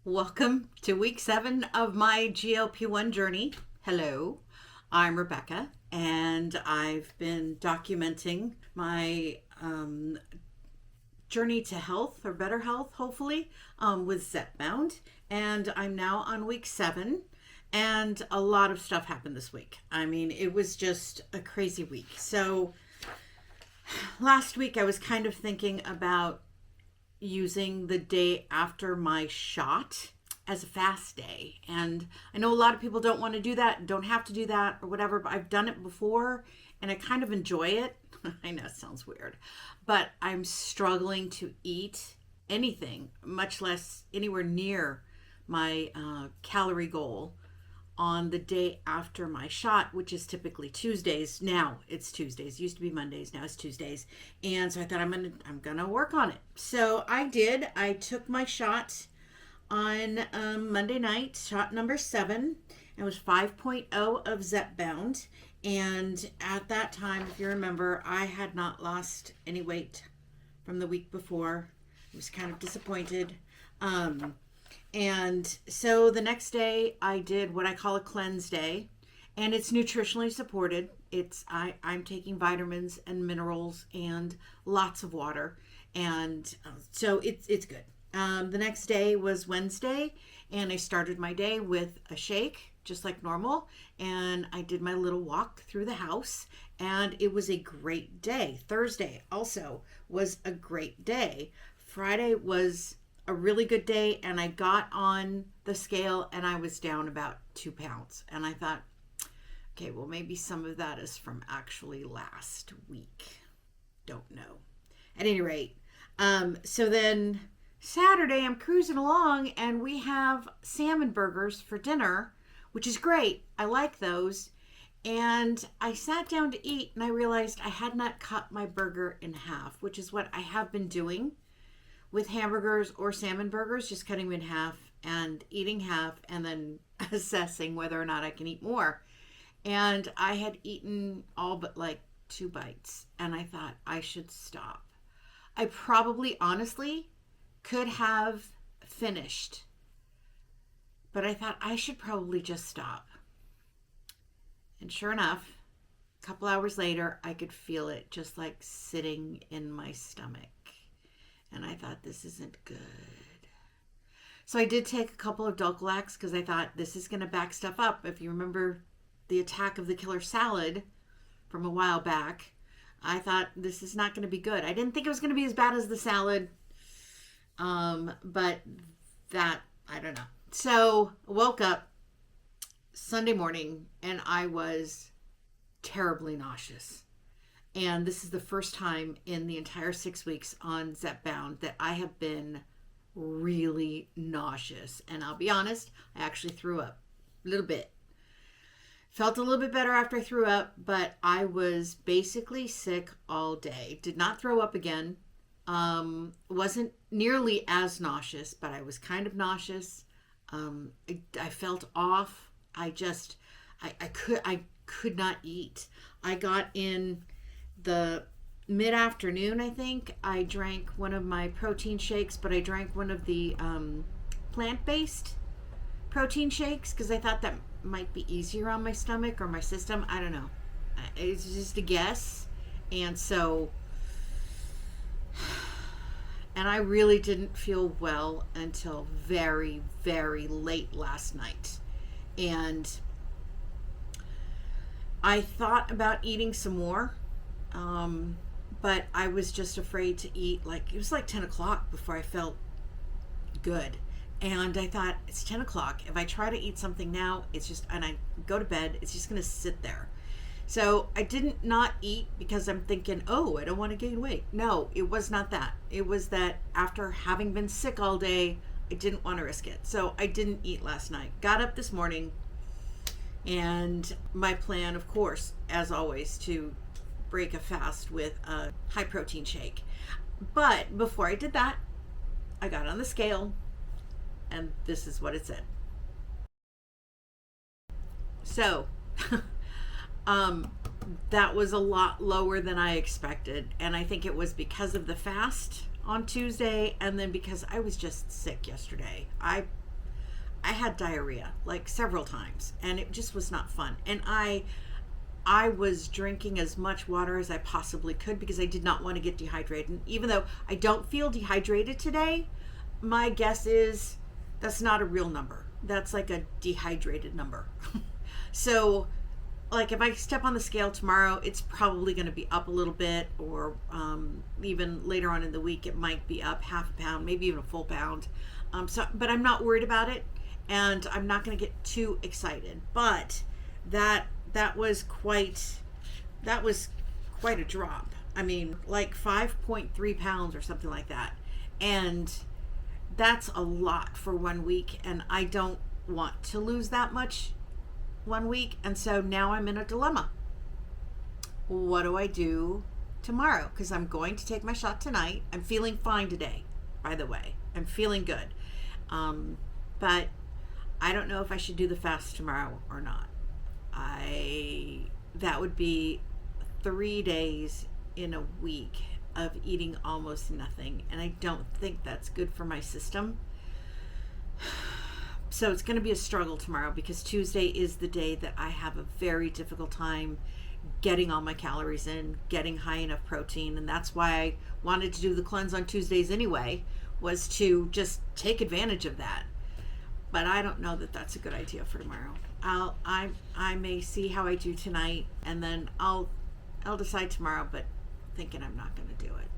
Welcome to week 7 of my GLP-1 journey. Hello, I'm Rebecca, and I've been documenting my journey to health or better health, hopefully, with Zepbound. And I'm now on week 7, and a lot of stuff happened this week. I mean, it was just a crazy week. So last week I was kind of thinking about using the day after my shot as a fast day. And I know a lot of people don't want to do that, don't have to do that or whatever, but I've done it before and I kind of enjoy it. I know it sounds weird, but I'm struggling to eat anything, much less anywhere near my calorie goal on the day after my shot, which is typically Tuesdays. Now it's Tuesdays. It used to be Mondays. Now it's Tuesdays. And so I thought I'm gonna work on it. So I did. I took my shot on Monday night, shot number 7. It was 5.0 of Zepbound. And at that time, if you remember, I had not lost any weight from the week before. I was kind of disappointed. And so the next day I did what I call a cleanse day, and it's nutritionally supported. I'm taking vitamins and minerals and lots of water. And so it's good. The next day was Wednesday, and I started my day with a shake, just like normal. And I did my little walk through the house, and it was a great day. Thursday also was a great day. Friday was a really good day, and I got on the scale and I was down about 2 pounds. And I thought, okay, well, maybe some of that is from actually last week. Don't know. At any rate, so then Saturday I'm cruising along and we have salmon burgers for dinner, which is great. I like those. And I sat down to eat and I realized I had not cut my burger in half, which is what I have been doing with hamburgers or salmon burgers, just cutting them in half and eating half and then assessing whether or not I can eat more. And I had eaten all but like 2 bites and I thought I should stop. I probably honestly could have finished, but I thought I should probably just stop. And sure enough, a couple hours later, I could feel it just like sitting in my stomach. And I thought, this isn't good. So I did take a couple of Dulcolax because I thought this is going to back stuff up. If you remember the attack of the killer salad from a while back, I thought this is not going to be good. I didn't think it was going to be as bad as the salad. But that, I don't know. So I woke up Sunday morning and I was terribly nauseous. And this is the first time in the entire 6 weeks on Zepbound that I have been really nauseous. And I'll be honest, I actually threw up a little bit. Felt a little bit better after I threw up, but I was basically sick all day. Did not throw up again. Wasn't nearly as nauseous, but I was kind of nauseous. I felt off. I could not eat. I got in the mid-afternoon, I think. I drank one of my protein shakes, but I drank one of the plant-based protein shakes because I thought that might be easier on my stomach or my system. I don't know. It's just a guess. And so, and I really didn't feel well until very, very late last night. And I thought about eating some more. But I was just afraid to eat. It was like 10 o'clock before I felt good. And I thought, it's 10 o'clock. If I try to eat something now, and I go to bed, it's just going to sit there. So I didn't not eat because I'm thinking, oh, I don't want to gain weight. No, it was not that. It was that after having been sick all day, I didn't want to risk it. So I didn't eat last night. Got up this morning, and my plan, of course, as always, to break a fast with a high protein shake. But before I did that, I got on the scale and this is what it said. So that was a lot lower than I expected, and I think it was because of the fast on Tuesday and then because I was just sick yesterday. I I had diarrhea like several times, and it just was not fun. And I was drinking as much water as I possibly could because I did not want to get dehydrated. And even though I don't feel dehydrated today, my guess is that's not a real number. That's like a dehydrated number. So, like, if I step on the scale tomorrow, it's probably going to be up a little bit, or even later on in the week, it might be up half a pound, maybe even a full pound. But I'm not worried about it, and I'm not going to get too excited. But that was quite a drop. I mean, like 5.3 pounds or something like that, and that's a lot for 1 week, and I don't want to lose that much 1 week. And so now I'm in a dilemma. What do I do tomorrow? Because I'm going to take my shot tonight. I'm feeling fine today, by the way. I'm feeling good. But I don't know if I should do the fast tomorrow or not. That would be 3 days in a week of eating almost nothing, and I don't think that's good for my system. So it's going to be a struggle tomorrow, because Tuesday is the day that I have a very difficult time getting all my calories in, getting high enough protein, and that's why I wanted to do the cleanse on Tuesdays anyway, was to just take advantage of that. But I don't know that that's a good idea for tomorrow. I may see how I do tonight, and then I'll decide tomorrow, but thinking I'm not going to do it.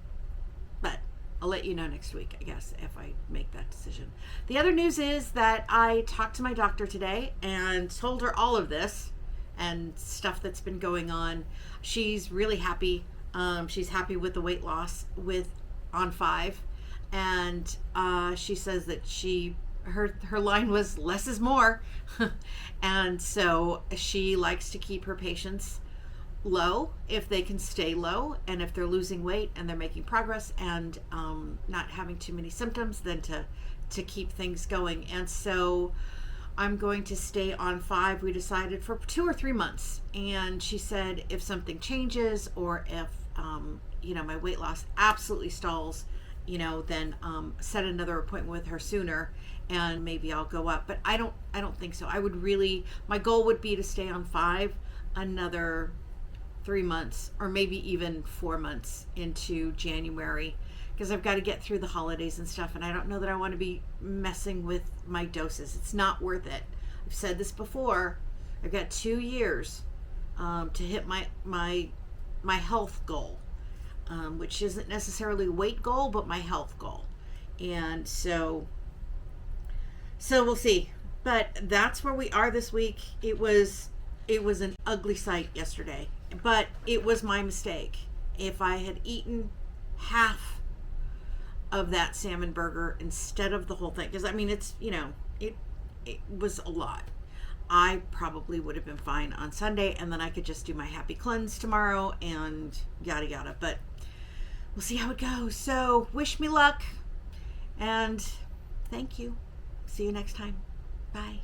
But I'll let you know next week, I guess, if I make that decision. The other news is that I talked to my doctor today and told her all of this and stuff that's been going on. She's really happy. She's happy with the weight loss on 5, and she says that her line was less is more. And so she likes to keep her patients low if they can stay low, and if they're losing weight and they're making progress and not having too many symptoms, then to keep things going. And so I'm going to stay on 5, we decided, for 2 or 3 months. And she said if something changes, or if my weight loss absolutely stalls, then set another appointment with her sooner, and maybe I'll go up. But I don't think so. My goal would be to stay on 5 another 3 months, or maybe even 4 months into January, because I've got to get through the holidays and stuff, and I don't know that I want to be messing with my doses. It's not worth it. I've said this before. I've got 2 years to hit my health goal, which isn't necessarily a weight goal, but my health goal. And so we'll see. But that's where we are this week. It was an ugly sight yesterday, but it was my mistake. If I had eaten half of that salmon burger instead of the whole thing, because I mean, it's, it was a lot, I probably would have been fine on Sunday, and then I could just do my happy cleanse tomorrow and yada yada. But we'll see how it goes. So wish me luck, and thank you. See you next time. Bye.